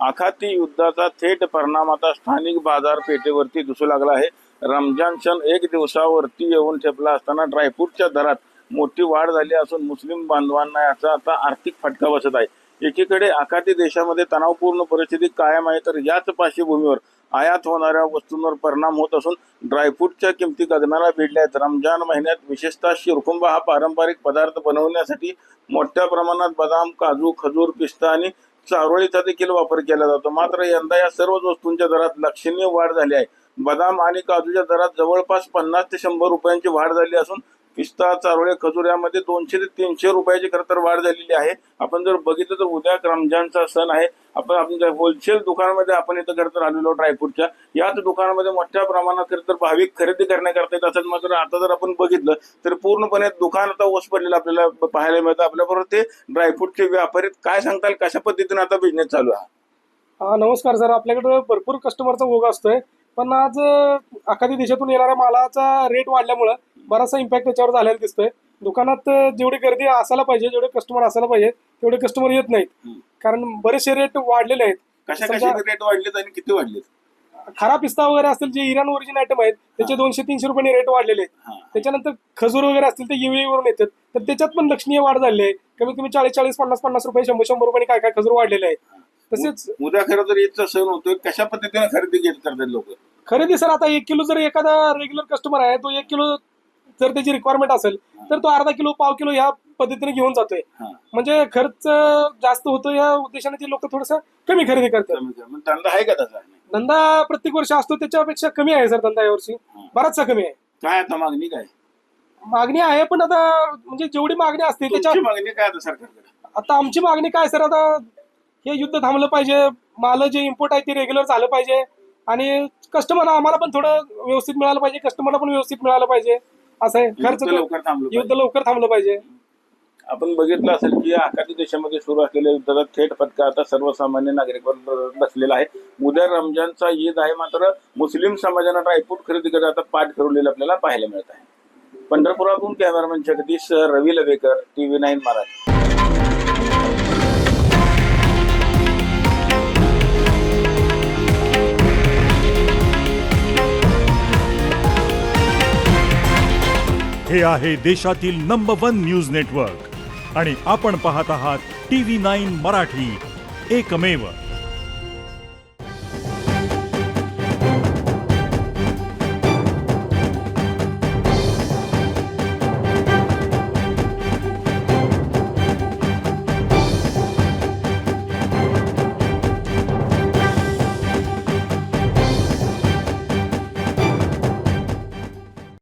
आखाती युद्धाचा थेट परिणाम आता स्थानिक बाजारपेठेवरती दिसू लागला आहे. रमजान सण एक दिवसावरती येऊन ठेपला असताना ड्रायफ्रूटच्या दरात मोठी वाढ झाली असून मुस्लिम बांधवांना याचा आता आर्थिक फटका बसत आहे. एकीकडे आखाती देशामध्ये तणावपूर्ण परिस्थिती कायम आहे, तर याच पार्श्वभूमीवर आयात होणाऱ्या वस्तूंवर परिणाम होत असून ड्रायफ्रूटच्या किमती गगनाला भिडल्या आहेत. रमजान महिन्यात विशेषतः शिरखुंबा हा पारंपरिक पदार्थ बनवण्यासाठी मोठ्या प्रमाणात बदाम, काजू, खजूर, पिस्ता आणि चारोळीचा देखील वापर केला जातो. मात्र यंदा या सर्व वस्तूंच्या दरात लक्षणीय वाढ झाली आहे. बदाम आणि काजूच्या दरात जवळपास 50 ते 100 रुपयांची वाढ झाली असून पिस्ता, चारोळे, खजूर यामध्ये 200 ते 300 रुपयाची खरं तर वाढ झालेली आहे. आपण जर बघितलं तर उद्या रमजानचा सण आहे. आपण होलसेल दुकानामध्ये आपण इथं खरं तर आलेलो ड्रायफ्रूटच्या याच दुकानामध्ये मोठ्या प्रमाणात खरं तर भाविक खरेदी करण्याकरता येत असतात. मात्र आता जर आपण बघितलं तर पूर्णपणे दुकान आता ओस पडलेलं आपल्याला पाहायला मिळतं. आपल्याबरोबर ते ड्रायफ्रूटचे व्यापारी काय सांगताल, कशा पद्धतीने आता बिझनेस चालू आहे? नमस्कार सर. आपल्याकडे भरपूर कस्टमरचा ओघ असतोय, पण आज आखाती देशातून येणाऱ्या मालाचा रेट वाढल्यामुळे बराचसा इम्पॅक्ट त्याच्यावर झालेला दिसतोय. दुकानात जेवढी गर्दी असायला पाहिजे, जेवढे कस्टमर असायला पाहिजे तेवढे कस्टमर येत नाहीत, कारण बरेचसे रेट वाढलेले आहेत. कशा रेट वाढलेत आणि किती वाढलेत? खरा पिस्ता वगैरे असतील, जे इराण ओरिजिन आयटम आहेत त्याचे 200-300 रुपयांनी रेट वाढलेले आहेत. त्याच्यानंतर खजूर वगैरे असतील ते UAE वरून येतात, तर त्याच्यात पण लक्षणीय वाढ झाली आहे. कमीत कमी 40-40, 50-50 रुपये, 100-100 रुपयांनी काय काय खजूर वाढलेले आहेत. तसेच उद्या खरं तर ईदचा सण होतोय, कशा पद्धतीने खरेदी करतात लोक? खरेदी सर, आता 1 किलो जर एखादा रेग्युलर कस्टमर आहे, तो 1 किलो जर त्याची रिक्वायरमेंट असेल तर तो अर्धा किलो, पाव किलो ह्या पद्धतीने घेऊन जातोय. म्हणजे खर्च जास्त होतो या उद्देशाने ते लोक थोडस कमी खरेदी करतात. धंदा आहे का तसा? धंदा प्रत्येक वर्षी असतो, त्याच्यापेक्षा कमी आहे सर धंदा यावर्षी, बराचसा कमी आहे. काय आता मागणी काय? मागणी आहे, पण आता म्हणजे जेवढी मागणी असते त्याच्या मागणी काय आता सरकारकडे? आता आमची मागणी काय सर, आता हे युद्ध थांबलं पाहिजे, माल जे इम्पोर्ट आहे ते रेग्युलर झालं पाहिजे आणि कस्टमरला आम्हाला पण थोडं व्यवस्थित मिळालं पाहिजे, कस्टमरला पण व्यवस्थित मिळालं पाहिजे. असं आहे. खर्च युद्ध लवकर थांबलं पाहिजे. आपण बघितलं असेल की आखाती देशामध्ये सुरू असलेल्या युद्धाचा थेट फटका आता सर्वसामान्य नागरिकांवर बसलेला आहे. उद्या रमजानचा ईद आहे, मात्र मुस्लिम समाजानं ड्रायफ्रूट खरेदी करत आता पाठ फिरवलेलं आपल्याला पाहायला मिळत आहे. पंढरपुरातून कॅमेरामॅन जगदीश रवी लवेकर, TV9 मराठी. हे आहे देशातील नंबर 1 न्यूज नेटवर्क आणि आपण पाहत आहात TV9 मराठी, एकमेव.